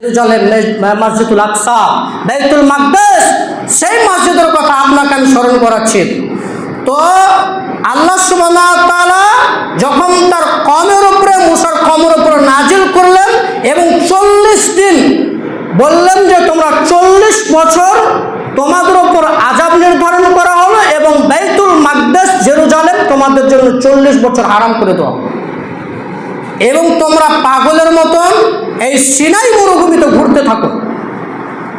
মসজিদুল আকসা, বাইতুল মাকদাস, সেই মসজিদের কথা আপনাকে আমি স্মরণ করাচ্ছি। তো আল্লাহ সুবহানাহু ওয়া তাআলা যখন তার কওমের উপরে, মুসার কওমের উপরে নাজিল করলেন এবং 40 দিন বললেন যে তোমরা 40 বছর তোমাদের উপর আযাব নির্ধারণ করা হলো এবং বাইতুল মাকদাস জেরুজালেম তোমাদের জন্য 40 বছর হারাম করে দেওয়া এবং তোমরা পাগলের মতন এই সিনাই মরুভূমিতে ঘুরতে থাকো।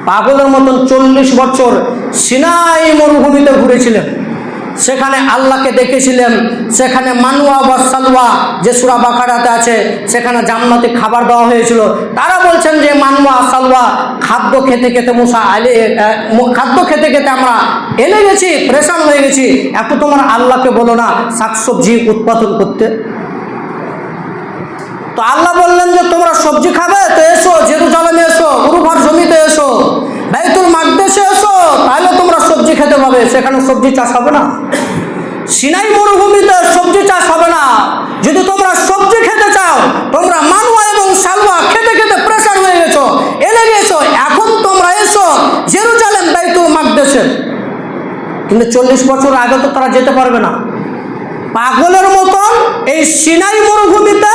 পাগলের মতন 40 বছর সিনাই মরুভূমিতে ঘুরেছিলেন, সেখানে আল্লাহকে দেখেছিলেন, সেখানে মানওয়া বা সালওয়া যে সূরা বাকারাতে আছে, সেখানে জান্নাতি খাবার দেওয়া হয়েছিল। তারা বলছেন যে মানওয়া সালওয়া খাদ্য খেতে খেতে খাদ্য খেতে খেতে আমরা এলে গেছি, পরেশান হয়ে গেছি, এত তোমরা আল্লাহকে বলো না শাকসবজি উৎপাদন করতে। তো আল্লাহ বললেন যে তোমরা সবজি খাবে, তো এসো জেরুজালেমে, এসো উরুভার জমিতে, এসো বাইতুল মাকদাসে এসো, তাহলে তোমরা সবজি খেতে পাবে। সেখানে সবজি চাষ হবে না, সিনাই মরুভূমিতে সবজি চাষ হবে না। যদি তোমরা সবজি খেতে চাও, তোমরা মানওয়া এবং সালওয়া খেতে খেতে প্রেসার হয়ে গেছো, এলে গেছো, এখন তোমরা এসো জেরুজালেম বাইতুল মাকদাসে। কিন্তু 40 বছর আগে তো তারা যেতে পারবে না। পাগলের মতন এই সিনাই মরুভূমিতে,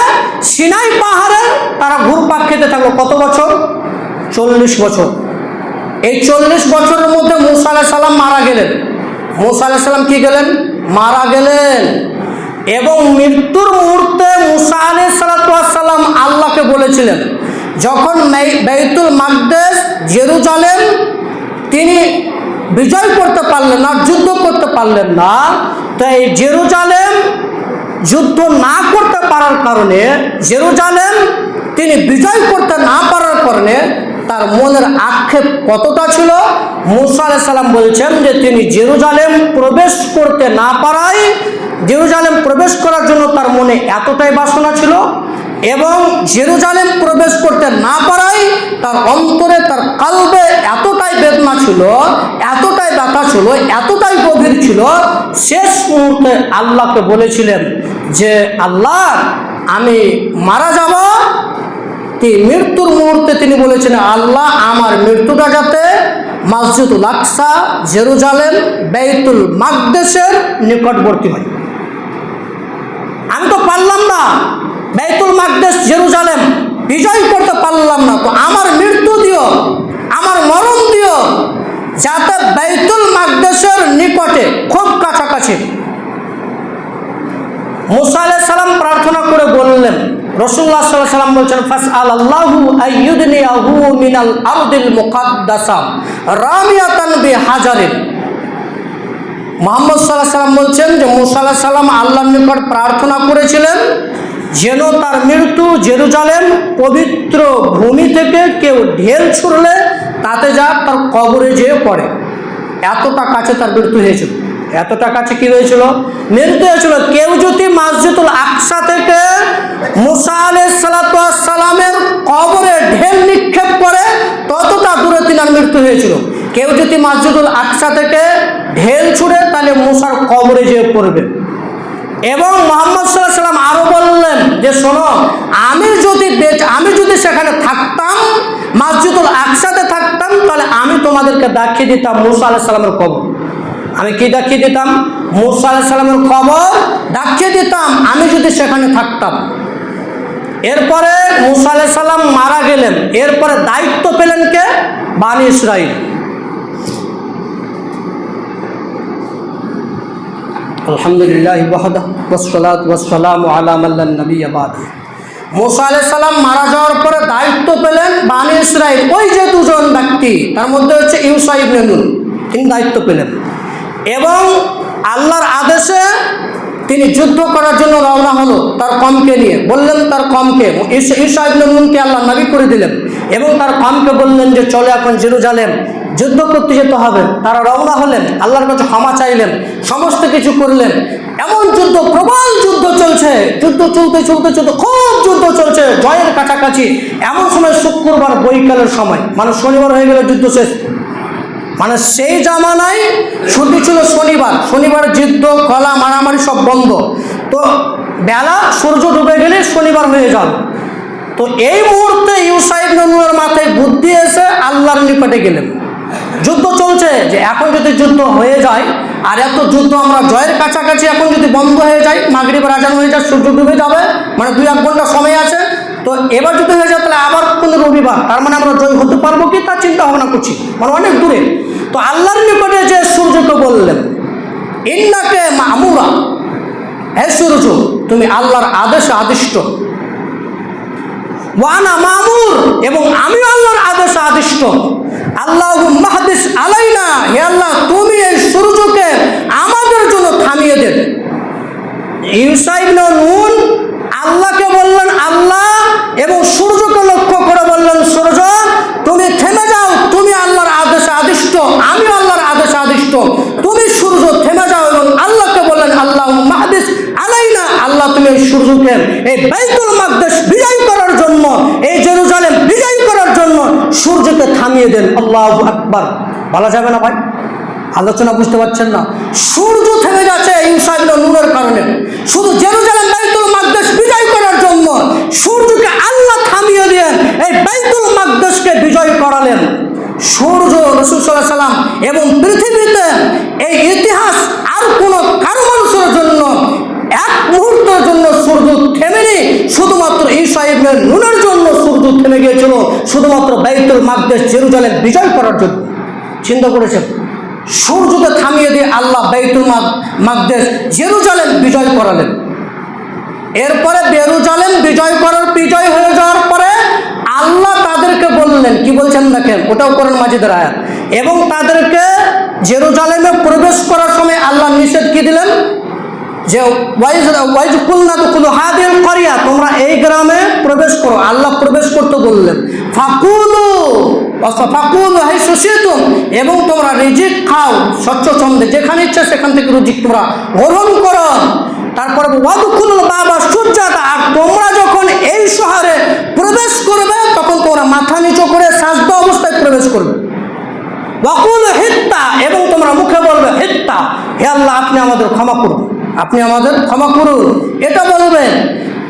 সিনাই পাহাড়ে তারা ঘুরপাক খেতে থাকলো। কত বছর? 40 বছর। এই 40 বছরের মধ্যে মুসা আলাইহিস সালাম মারা গেলেন। মুসা আলাইহিস সালাম কি গেলেন? মারা গেলেন। এবং মৃত্যুর মুহূর্তে মুসা আলাইহিস সালাম আল্লাহকে বলেছিলেন, যখন বাইতুল মাকদাস জেরুজালেম তিনি বিজয় করতে পারলেন না, যুদ্ধ করতে পারলেন না, তো এই জেরুজালেম যুদ্ধ না করতে পারার কারণে, জেরুজালেম তিনি বিজয় করতে না পারার কারণে তার মনের আক্ষেপ কতটা ছিল। মুসা আলাইহিস সালাম বলছেন যে তিনি জেরুজালেম প্রবেশ করতে না পারায়, জেরুজালেম প্রবেশ করার জন্য তার মনে এতটাই বাসনা ছিল এবং জেরুজালেম প্রবেশ করতে না পারায় তার অন্তরে, তার কালবে এতটাই বেদনা ছিল, এতটাই ব্যথা ছিল, এতটাই গভীর ছিল, শেষ মুহূর্তে আল্লাহকে বলেছিলেন যে আল্লাহ আমি মারা যাব। মৃত্যুর মুহূর্তে তিনি বলেছিলেন আল্লাহ আমার মৃত্যুটা যাতে মসজিদুল আকসা জেরুজালেম বাইতুল মাকদাসের নিকটবর্তী হয়। আমি তো পারলাম না বাইতুল মাকদাস জেরুজালেম বিজয় করতে পারলাম না, তো আমার মৃত্যু দিও, আমার মরণ দিও যাতে বাইতুল মাকদাসের নিকটে, খুব কাছাকাছি। মুসা আলাইহিস সালাম প্রার্থনা করে বললেন, রাসূলুল্লাহ সাল্লাল্লাহু আলাইহি ওয়াসাল্লাম বলছেন ফাসআলাল্লাহু আইয়ুদনিয়াহু মিনাল আরদিল মুকাদ্দাসা রামিয়াতান বিহাজারিন। মুহাম্মদ সাল্লাল্লাহু আলাইহি ওয়াসাল্লাম বলছেন যে মুসা আলাইহিস সালাম আল্লাহর নিকট প্রার্থনা করেছিলেন যেন তার মৃত্যু জেরুজালেম পবিত্র ভূমি থেকে কেউ ঢেল ছুড়লে তাতে যা তার কবরে যেয়ে পড়ে। এতটা কাছে তার মৃত্যু হয়েছিল, এতটা কাছে কি হয়েছিল? মৃত্যু হয়েছিল। কেউ যদি মসজিদুল আকসা থেকে মুসা আলাইহিস সালামের কবরে ঢেল নিক্ষেপ করে, ততটা দূরে তিনার মৃত্যু হয়েছিল। কেউ যদি মসজিদুল আকসা থেকে ঢেল ছুড়ে, তাহলে মুসার কবরে যেয়ে পড়বে। এবং মুহাম্মদ সাল্লাল্লাহু আলাইহি ওয়াসাল্লাম আরো বললেন যে শোনো, আমি যদি সেখানে থাকতাম, মসজিদুল আকসাতে থাকতাম, তাহলে আমি তোমাদেরকে দেখিয়ে দিতাম মুসা আলাইহিস সালামের কবর। আমি কি দেখিয়ে দিতাম? মুসা আলাইহিস সালামের কবর দেখিয়ে দিতাম আমি যদি সেখানে থাকতাম। এরপরে মুসা আলাইহিস সালাম মারা গেলেন। এরপরে দায়িত্ব পেলেন কে? বানি ইসরাইল। আলহামদুলিল্লাহি ওয়াহদাহু ওয়াসসালাতু ওয়াসসালামু আলা মান লা নাবিয়্যা বা'দাহু। মুসা আলাইহিস সালাম মারা যাওয়ার পরে দায়িত্ব পেলেন বানি ইসরাইল। ওই যে দুজন ব্যক্তি, তার মধ্যে হচ্ছে ইউসা ইবনে নুন, তিনি দায়িত্ব পেলেন এবং আল্লাহর আদেশে তিনি যুদ্ধ করার জন্য রওনা হলো তার কমকে নিয়ে। বললেন তার কমকে, ইউসা ইবনে নুনকে আল্লাহ নবী করে দিলেন এবং তার কমকে বললেন যে চলে এখন জেরুজালেম যুদ্ধ করতে যেতে হবে। তারা রওনা হলেন, আল্লাহর কাছে ক্ষমা চাইলেন, সমস্ত কিছু করলেন। এমন যুদ্ধ, প্রবল যুদ্ধ চলছে, যুদ্ধ চলতে চলতে চলতে খুব যুদ্ধ চলছে, জয়ের কাছাকাছি। এমন সময় শুক্রবার বৈকালের সময়, মানে শনিবার হয়ে গেলে যুদ্ধ শেষ। মানে সেই জামানায় ছুটি ছিল শনিবার, শনিবার যুদ্ধ, গলা মারামারি সব বন্ধ। তো বেলা সূর্য ডুবে গেলে শনিবার হয়ে যাবে। তো এই মুহূর্তে ইউসা ইবনে নূনের মাথায় বুদ্ধি এসে আল্লাহর নিকটে গেলেন। যুদ্ধ চলছে, যে এখন যদি যুদ্ধ হয়ে যায় আর এত যুদ্ধ আমরা জয়ের কাছাকাছি এখন যদি বন্ধ হয়ে যায়, মাগরিবের আজান হয়ে যায়, সূর্য ডুবে যাবে, মানে 2-1 ঘন্টা সময় আছে, তো এবার যদি হয়ে যায় তাহলে আবার কোন রবিবার, তার মানে আমরা জয় হতে পারবো কি, তার চিন্তা ভাবনা করছি, মানে অনেক দূরে। তো আল্লাহর নিকটে যে সূর্যকে বললেন, ইন্নাকে মামুরা, হে সূর্য তুমি আল্লাহর আদেশে আদিষ্ট, ওয়ানা মামুর, এবং আমি আল্লাহর আদেশে আদিষ্ট, আল্লাহুম্মা হাদিস আলাইনা, হে আল্লাহ তুমি এই সূর্যকে আমাদের জন্য থামিয়ে দেন। ইউসা ইবনে নূন আল্লাহকে বললেন আল্লাহ, এবং সূর্যকে লক্ষ্য করে বললেন সূর্য তুমি থেমে যাও, তুমি আল্লাহর আদেশে আদিষ্ট, আমি আল্লাহর আদেশে আদিষ্ট, তুমি সূর্য থেমে যাও। এবং আল্লাহকে বললেন আল্লাহুম্মা হাদিস আলাইনা, আল্লাহ তুমি এই সূর্যকে এই বাইতুল মাকদেস বিজয় করার জন্য, এই জেরুজালেম বিজয় করার জন্য সূর্যকে থামিয়ে দেন। আল্লাহু আকবার। বলা যাবে না ভাই? আলোচনা বুঝতে পারছেন না? সূর্য থেমে যাচ্ছে ইউসা ইবনে নূনের কারণে, শুধু জেরুজালেম বাইতুল মাকদেস বিজয় করার জন্য সূর্যকে আল্লাহ থামিয়ে দেন, এই বাইতুল মাকদেসকে বিজয় করালেন। সূর্য রাসূল সাল্লাল্লাহু আলাইহি ওয়াসাল্লাম এবং পৃথিবীতে এই ইতিহাস আর কোনো কারো মানুষের জন্য এক মুহূর্তের জন্য সূর্য থেমেনি, শুধুমাত্র ঈসা ইবনে নূনের জন্য সূর্য থেমে গিয়েছিল, শুধুমাত্র বাইতুল মাকদেস জেরুজালেম বিজয় করার জন্য। চিন্তা করেছেন? সূর্যকে থামিয়ে দিয়ে আল্লাহ বাইতুল মাকদেস জেরুজালেম বিজয় করালেন। এরপরে জেরুজালেম বিজয় হয়ে যাওয়ার পরে আল্লাহ তাদেরকে বললেন, কি বলছেন দেখেন, ওটাও কোরআন মাজিদের আয়াত, এবং তাদেরকে জেরুজালেমে প্রবেশ করার সময় আল্লাহ নিষেধ কি দিলেন, যে ওয়াইজ কুলনা দুখুলু হাদিল ক্বরিয়া, তোমরা এই গ্রামে প্রবেশ করো, আল্লাহ প্রবেশ করতে বললেন। ফাকুলু হাইসু শিতুম, এবং তোমরা রিজিক খাও স্বচ্ছন্দে, যেখানে ইচ্ছা সেখান থেকে রিজিক তোমরা গ্রহণ করো। তারপরে ওয়াদখুলুল বাবা সুজ্জাদা, আর তোমরা যখন এই শহরে প্রবেশ করবে তখন তোমরা মাথা নিচু করে সাজদা অবস্থায় প্রবেশ করবে। ওয়াকুলু হিত্তা, এবং তোমরা মুখে বলবে হিত্তা, হে আল্লাহ আপনি আমাদের ক্ষমা করুন, আপনি আমাদের ক্ষমা করুন, এটা বলবেন।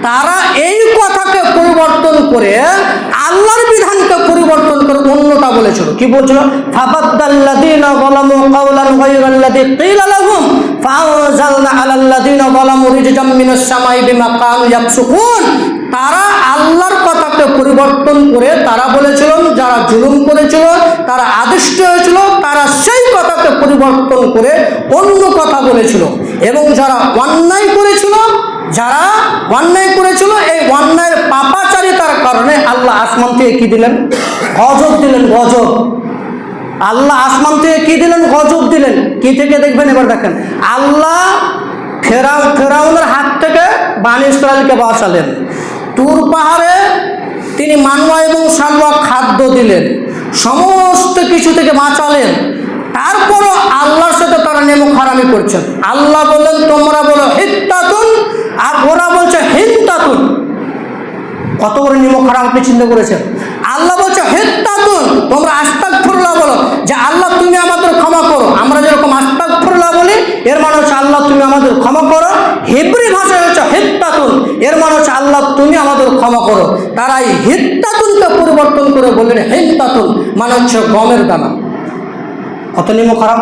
তারা এই কথাকে পরিবর্তন করে আল্লাহর বিধানকে পরিবর্তন করে অন্যটা বলেছিল। কি বলছিল? ফাবাদদাল্লাযীনা যালামু কাওলান গায়রাল্লাযী ক্বিলা লাহুম ফাআনজালনা আলাল্লাযীনা যালামু রিজজাম মিনাস সামাই বিমা কানু ইয়াফসুকুন। তারা আল্লাহর কথাকে পরিবর্তন করে তারা বলেছিল, যারা জুলুম করেছিল, তারা আদিষ্ট হয়েছিল, তারা সেই কথাকে পরিবর্তন করে অন্য কথা বলেছিল। এবং যারা অন্যায় করেছিল এই অন্যায়ের পাপাচারিতার কারণে আল্লাহ আসমান থেকে কি দিলেন? গজব দিলেন, গজব। আল্লাহ আসমান থেকে কি দিলেন? গজব দিলেন। কি থেকে দেখবেন এবার দেখেন। আল্লাহ ফেরাউনের হাত থেকে বনী ইসরাইলকে বাঁচালেন। তুর পাহাড়ে তিনি মানওয়া এবং সালওয়া খাদ্য দিলেন, সমস্ত কিছু থেকে বাঁচালেন। তারপরও আল্লাহর সাথে তারা নেমক হারামি করছেন। আল্লাহ বললেন তোমরা বলো হিত্তাতুন, আর ওরা বলছে হিন্তাতুন। কত বড় নেমক হারাম আপনি চিন্তা করেছেন? আল্লাহ বলছে হিত্তাতুন, তোমরা আস্তাগফিরুল্লাহ বলো, যে আল্লাহ তুমি আমাদের ক্ষমা করো। আমরা যেরকম আস্তাগফিরুল্লাহ বলি, এর মানে হচ্ছে আল্লাহ তুমি আমাদের ক্ষমা করো। হিব্রি ভাষায় হচ্ছে হিত্তাতুন, এর মানে হচ্ছে আল্লাহ তুমি আমাদের ক্ষমা করো। তারা এই হিত্তাতুনকে পরিবর্তন করে বললেন হিন্তাতুন, মানে হচ্ছে গমের দানা। কত নিমক হারাম!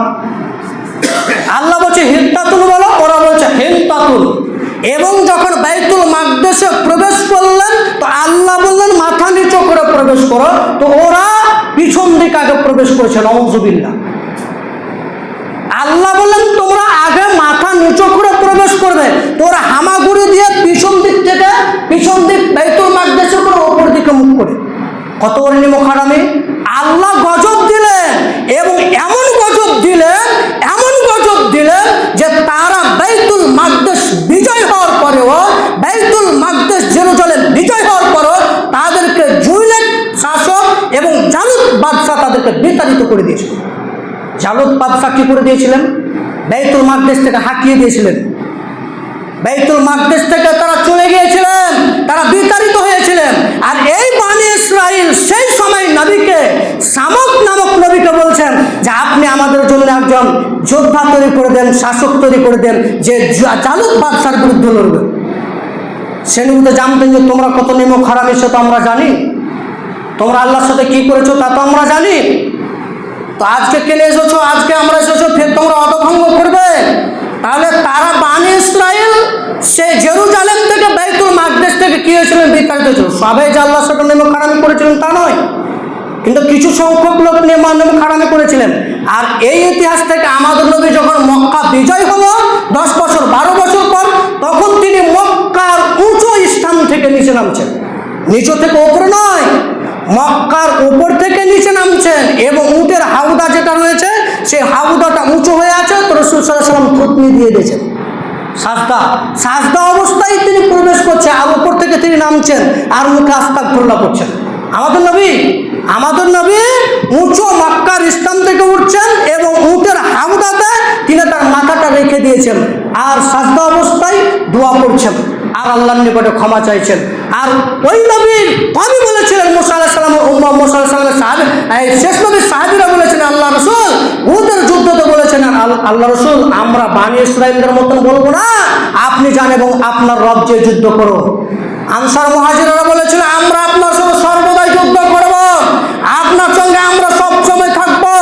আল্লাহ বলছে হিত্তাতুন বলো, ওরা বলছে হিন্তাতুন। এবং যখন বাইতুল মাকদেসে প্রবেশ করলেন তো আল্লাহ বললেন মাথা নিচু করে প্রবেশ করো, তো ওরা পিছন দিকে আগে প্রবেশ করেছে। নাউযুবিল্লাহ। আল্লাহ বললেন তোমরা আগে মাথা নিচু করে প্রবেশ করবে, তোরা হামাগুড়ি দিয়ে পিছন দিক বাইতুল মাকদেসের উপর ওপর দিকে মুখ করে। কত বড় নিমক হারামি! আল্লাহ গজব দিলেন, এবং এমন গজব দিলেন যে তারা বাইতুল মাকদেস বিজয় হওয়ার পরেও, বাইতুল মাকদেস জেরুজালেম বিজয় হওয়ার পরেও তাদেরকে জুইলেট শাসক এবং জালুত বাদশাহ তাদেরকে বিতাড়িত করে দিয়েছিল। জালুত বাদশাহ কি করে দিয়েছিলেন? বাইতুল মাকদেস থেকে হাঁকিয়ে দিয়েছিলেন। বাইতুল মাকদেস থেকে তারা চলে গিয়েছিলেন, তারা বিতাড়িত হয়েছিলেন। আর এই বনী ইসরাইল সেই সময় নবীকে, সামক নামক নবীকে বলছেন যে আপনি আমাদের জন্য একজন যোদ্ধা তৈরি করে দেন, শাসক তৈরি করে দেন, যে জালুত বাদশার বিরুদ্ধে লড়বে। সে নবী তো জানতেন যে তোমরা কত নেমক হারামি, সে তো আমরা জানি। তোমরা আল্লাহর সাথে কি করেছো তা তো আমরা জানি। তো আজকে কেনে এসেছো, আজকে আমরা এসেছো, ফের তোমরা অধভঙ্গ করবে। তাহলে তারা বানি ইসরাইল সে জেরুজালেম থেকে বাইতুল মাকদেস থেকে কি হয়েছিলেন, বিতাড়িত হয়েছিল। সবাই যে আল্লাহর সাথে নেমক হারামি করেছিলেন তা নয়, কিন্তু কিছু সংখ্যক লোক নেমক হারামি করেছিলেন। আর এই ইতিহাস থেকে আমাদের নবী যখন মক্কা বিজয় হলো 10 বছর 12 বছর পর, তখন তিনি মক্কার উঁচু স্থান থেকে নিচে নামছেন। নিচু থেকে উপরে নয়, মক্কার উপর থেকে নিচে নামছেন। এবং উটের হাউদা যেটা রয়েছে সেই হাউদাটা উঁচু হয়ে আছে, তো রাসূল সাল্লাল্লাহু আলাইহি ওয়াসাল্লাম থুতনি দিয়ে দিয়েছেন। সাজদা অবস্থায় তিনি প্রবেশ করছে, আর উপর থেকে তিনি নামছেন আর মুখে আস্তাগফিরুল্লাহ করছেন। আমাদের নবী উঁচু মক্কার স্থান থেকে উঠছেন এবং উটের হাউদাতে তিনি তার মাথাটা রেখে দিয়েছেন, আর সাজদা অবস্থায় দোয়া করছেন, আর আল্লাহর নিকটে ক্ষমা চাইছেন। আর ওই নবীর কবি বলেছিলেন, মুসা আলাইহিস সালাম, মুসা আলাইহিস সালামের সাহাবী, শেষ নবীর সাহাবীরা বলেছেন আল্লাহ রাসূল উহুদের যুদ্ধতে বলেছেন, আল্লাহ রাসূল আমরা বানি ইসরাইলদের মতন বলবো না, আপনি যান এবং আপনার রব যে যুদ্ধ করো। আনসার মুহাজিররা বলেছিল আমরা আপনার সঙ্গে সর্বদাই যুদ্ধ করব, আপনার সঙ্গে আমরা সব সময় থাকবো,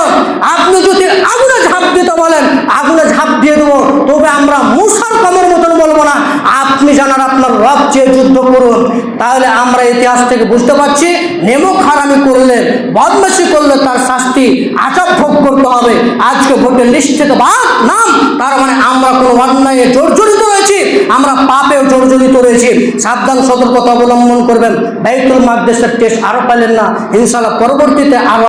আপনি যদি আগুনে ঝাঁপ দিতে বলেন আগুনে ঝাঁপ দিয়ে দেবো, তবে আমরা মুসার কমের মতন বলবো না, আপনি জানার আপনার রব যে যুদ্ধ করুন। তাহলে আমরা ইতিহাস থেকে বুঝতে পারছি নেমক হারামি করলে, বদমাশি করলে তার শাস্তি আচার ভোগ করতে হবে। আজকে ভোটের লিস্ট থেকে বাদ নাম, তার মানে আমরা কোনো অন্যায়ে জর্জরিত রয়েছি, আমরা পাপেও জর্জরিত রয়েছি। সাবধান সতর্কতা অবলম্বন করবেন। বাইতুল মাকদেসের টেস্ট আরো পাইলেন না, ইনশাআল্লাহ পরবর্তীতে আরো